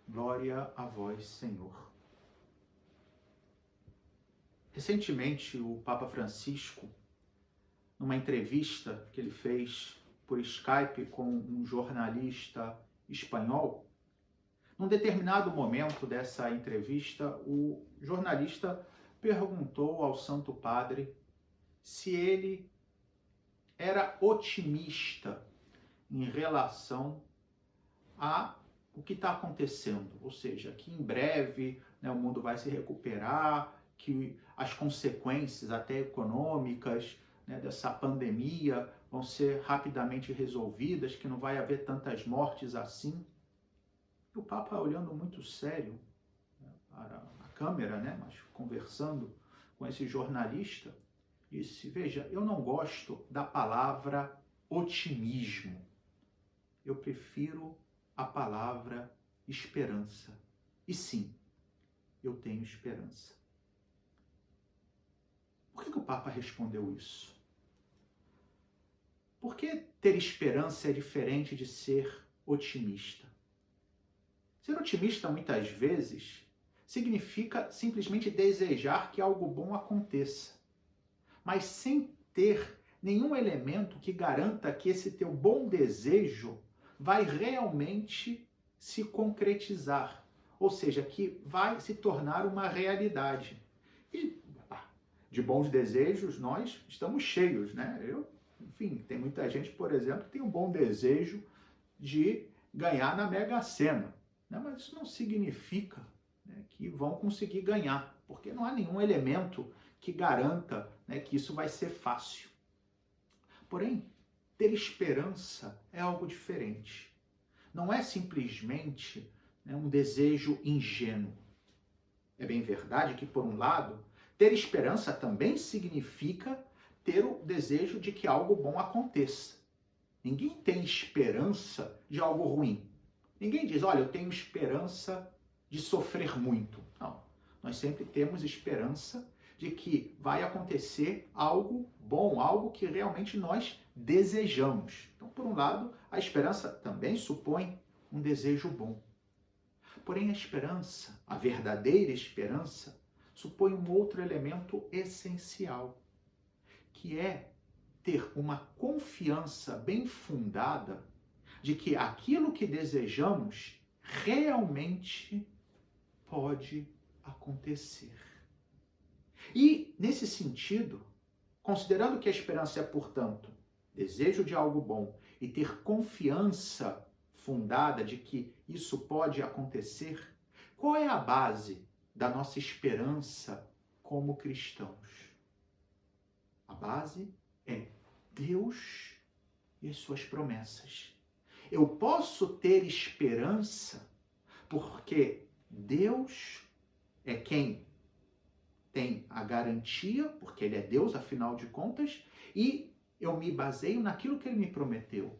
Glória a vós, Senhor. Recentemente, o Papa Francisco, numa entrevista que ele fez por Skype com um jornalista espanhol, num determinado momento dessa entrevista, o jornalista perguntou ao Santo Padre se ele era otimista em relação a o que está acontecendo, ou seja, que em breve, o mundo vai se recuperar, que as consequências até econômicas, dessa pandemia vão ser rapidamente resolvidas, que não vai haver tantas mortes assim. E o Papa, olhando muito sério para a câmera, mas conversando com esse jornalista, disse: veja, eu não gosto da palavra otimismo, eu prefiro a palavra esperança. E sim, eu tenho esperança. Por que o Papa respondeu isso? Por que ter esperança é diferente de ser otimista? Ser otimista, muitas vezes, significa simplesmente desejar que algo bom aconteça, mas sem ter nenhum elemento que garanta que esse teu bom desejo vai realmente se concretizar, ou seja, que vai se tornar uma realidade. E de bons desejos nós estamos cheios, tem muita gente, por exemplo, que tem um bom desejo de ganhar na Mega Sena, mas isso não significa que vão conseguir ganhar, porque não há nenhum elemento que garanta que isso vai ser fácil. Porém, ter esperança é algo diferente. Não é simplesmente um desejo ingênuo. É bem verdade que, por um lado, ter esperança também significa ter o desejo de que algo bom aconteça. Ninguém tem esperança de algo ruim. Ninguém diz, olha, eu tenho esperança de sofrer muito. Não. Nós sempre temos esperança de que vai acontecer algo bom, algo que realmente nós desejamos. Então, por um lado, a esperança também supõe um desejo bom. Porém, a esperança, a verdadeira esperança, supõe um outro elemento essencial, que é ter uma confiança bem fundada de que aquilo que desejamos realmente pode acontecer. E, nesse sentido, considerando que a esperança é, portanto, desejo de algo bom e ter confiança fundada de que isso pode acontecer, qual é a base da nossa esperança como cristãos? A base é Deus e as suas promessas. Eu posso ter esperança porque Deus é quem tem a garantia, porque Ele é Deus, afinal de contas, e eu me baseio naquilo que Ele me prometeu.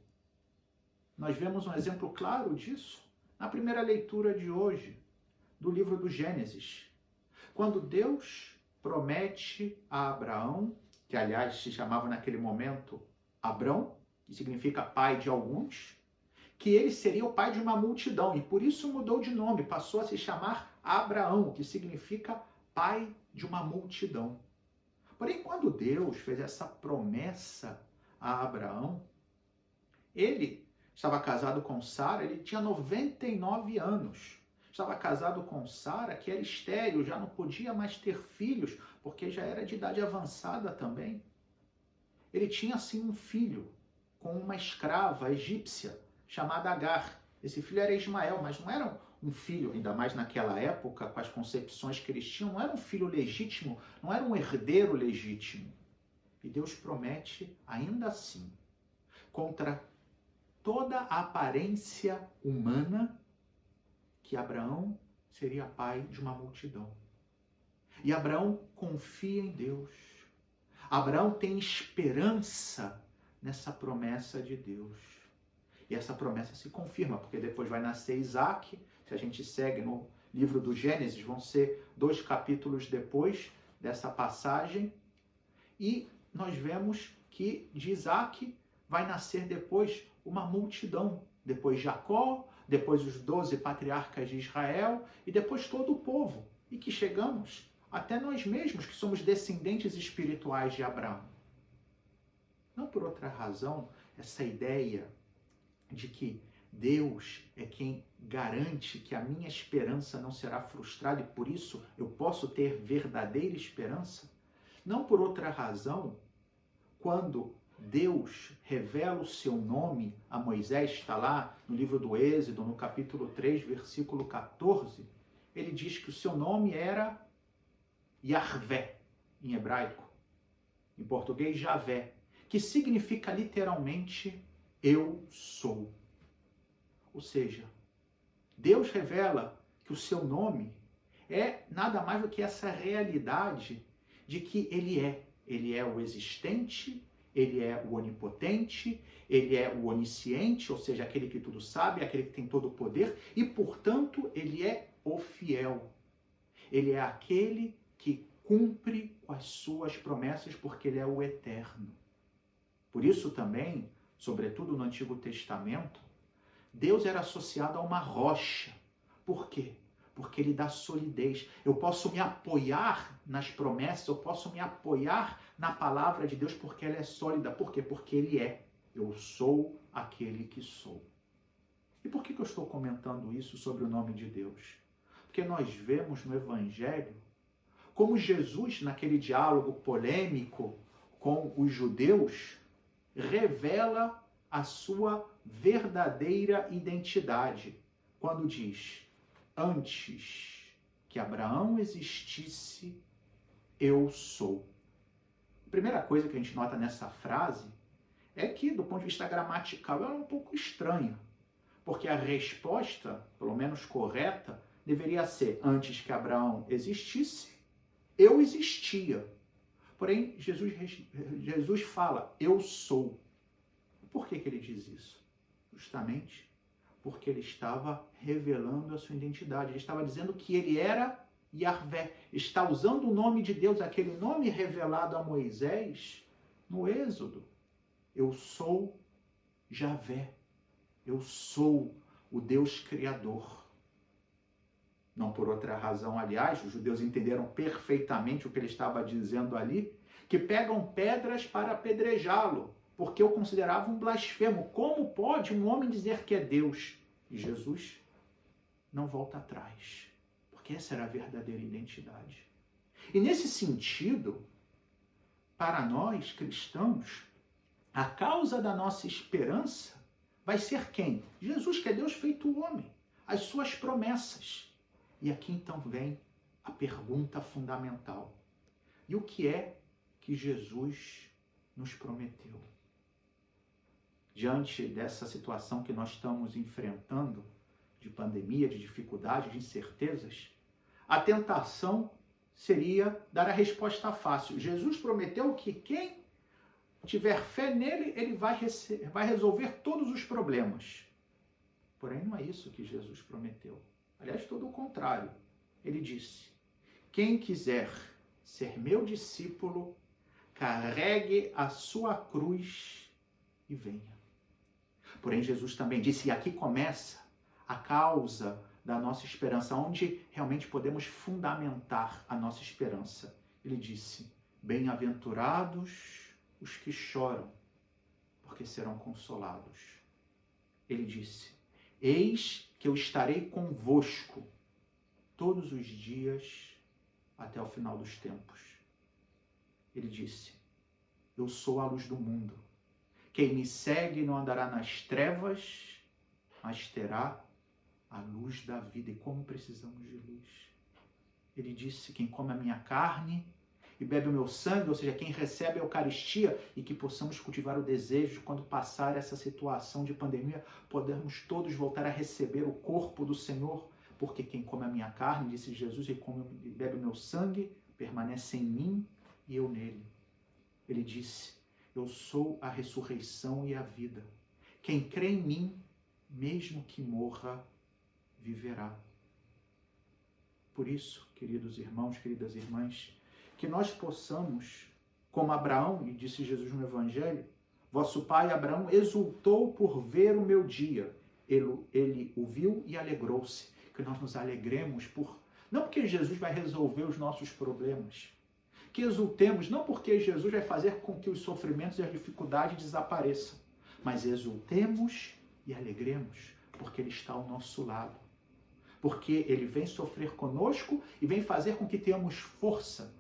Nós vemos um exemplo claro disso na primeira leitura de hoje, do livro do Gênesis. Quando Deus promete a Abraão, que aliás se chamava naquele momento Abrão, que significa pai de alguns, que ele seria o pai de uma multidão, e por isso mudou de nome, passou a se chamar Abraão, que significa pai de uma multidão. Porém, quando Deus fez essa promessa a Abraão, ele estava casado com Sara, ele tinha 99 anos. Estava casado com Sara, que era estéril, já não podia mais ter filhos, porque já era de idade avançada também. Ele tinha, sim, um filho com uma escrava egípcia, chamada Agar. Esse filho era Ismael, mas não era um filho, ainda mais naquela época, com as concepções que eles tinham, não era um filho legítimo, não era um herdeiro legítimo. E Deus promete, ainda assim, contra toda a aparência humana, que Abraão seria pai de uma multidão. E Abraão confia em Deus. Abraão tem esperança nessa promessa de Deus. E essa promessa se confirma, porque depois vai nascer Isaac. Se a gente segue no livro do Gênesis, vão ser 2 capítulos depois dessa passagem. E nós vemos que de Isaac vai nascer depois uma multidão. Depois Jacó, depois os 12 patriarcas de Israel e depois todo o povo. E que chegamos até nós mesmos, que somos descendentes espirituais de Abraão. Não por outra razão, essa ideia de que Deus é quem garante que a minha esperança não será frustrada e por isso eu posso ter verdadeira esperança. Não por outra razão, quando Deus revela o seu nome a Moisés, está lá no livro do Êxodo, no capítulo 3, versículo 14, ele diz que o seu nome era Yahvé, em hebraico, em português Javé, que significa literalmente eu sou. Ou seja, Deus revela que o seu nome é nada mais do que essa realidade de que Ele é o existente, Ele é o onipotente, Ele é o onisciente, ou seja, aquele que tudo sabe, aquele que tem todo o poder, e, portanto, Ele é o fiel. Ele é aquele que cumpre com as suas promessas, porque Ele é o eterno. Por isso também, sobretudo no Antigo Testamento, Deus era associado a uma rocha. Por quê? Porque Ele dá solidez. Eu posso me apoiar nas promessas, eu posso me apoiar na palavra de Deus porque ela é sólida. Por quê? Porque Ele é. Eu sou aquele que sou. E por que eu estou comentando isso sobre o nome de Deus? Porque nós vemos no Evangelho como Jesus, naquele diálogo polêmico com os judeus, revela a sua verdadeira identidade, quando diz: antes que Abraão existisse, eu sou. A primeira coisa que a gente nota nessa frase é que, do ponto de vista gramatical, ela é um pouco estranha, porque a resposta, pelo menos correta, deveria ser: antes que Abraão existisse, eu existia. Porém, Jesus fala: eu sou. Por que ele diz isso? Justamente porque ele estava revelando a sua identidade. Ele estava dizendo que ele era Yahvé. Está usando o nome de Deus, aquele nome revelado a Moisés no Êxodo. Eu sou Javé. Eu sou o Deus Criador. Não por outra razão, aliás, os judeus entenderam perfeitamente o que ele estava dizendo ali, que pegam pedras para apedrejá-lo, porque eu considerava um blasfemo. Como pode um homem dizer que é Deus? E Jesus não volta atrás, porque essa era a verdadeira identidade. E nesse sentido, para nós cristãos, a causa da nossa esperança vai ser quem? Jesus, que é Deus feito homem, as suas promessas. E aqui então vem a pergunta fundamental. E o que é que Jesus nos prometeu? Diante dessa situação que nós estamos enfrentando, de pandemia, de dificuldade, de incertezas, a tentação seria dar a resposta fácil. Jesus prometeu que quem tiver fé nele, ele vai resolver todos os problemas. Porém, não é isso que Jesus prometeu. Aliás, todo o contrário. Ele disse: quem quiser ser meu discípulo, carregue a sua cruz e venha. Porém, Jesus também disse, e aqui começa a causa da nossa esperança, onde realmente podemos fundamentar a nossa esperança. Ele disse: bem-aventurados os que choram, porque serão consolados. Ele disse: eis que eu estarei convosco todos os dias até o final dos tempos. Ele disse: eu sou a luz do mundo. Quem me segue não andará nas trevas, mas terá a luz da vida. E como precisamos de luz. Ele disse: quem come a minha carne e bebe o meu sangue, ou seja, quem recebe a Eucaristia, e que possamos cultivar o desejo de, quando passar essa situação de pandemia, podermos todos voltar a receber o corpo do Senhor, porque quem come a minha carne, disse Jesus, e bebe o meu sangue, permanece em mim e eu nele. Ele disse: eu sou a ressurreição e a vida. Quem crê em mim, mesmo que morra, viverá. Por isso, queridos irmãos, queridas irmãs, que nós possamos, como Abraão, e disse Jesus no Evangelho, vosso pai Abraão exultou por ver o meu dia, ele o viu e alegrou-se. Que nós nos alegremos não porque Jesus vai resolver os nossos problemas. Que exultemos não porque Jesus vai fazer com que os sofrimentos e as dificuldades desapareçam, mas exultemos e alegremos porque Ele está ao nosso lado. Porque Ele vem sofrer conosco e vem fazer com que tenhamos força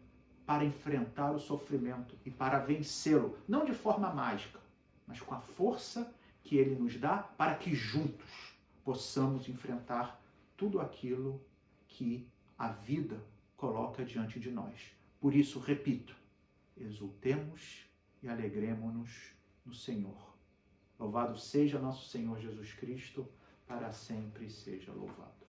para enfrentar o sofrimento e para vencê-lo, não de forma mágica, mas com a força que Ele nos dá para que juntos possamos enfrentar tudo aquilo que a vida coloca diante de nós. Por isso, repito, exultemos e alegremo-nos no Senhor. Louvado seja nosso Senhor Jesus Cristo, para sempre seja louvado.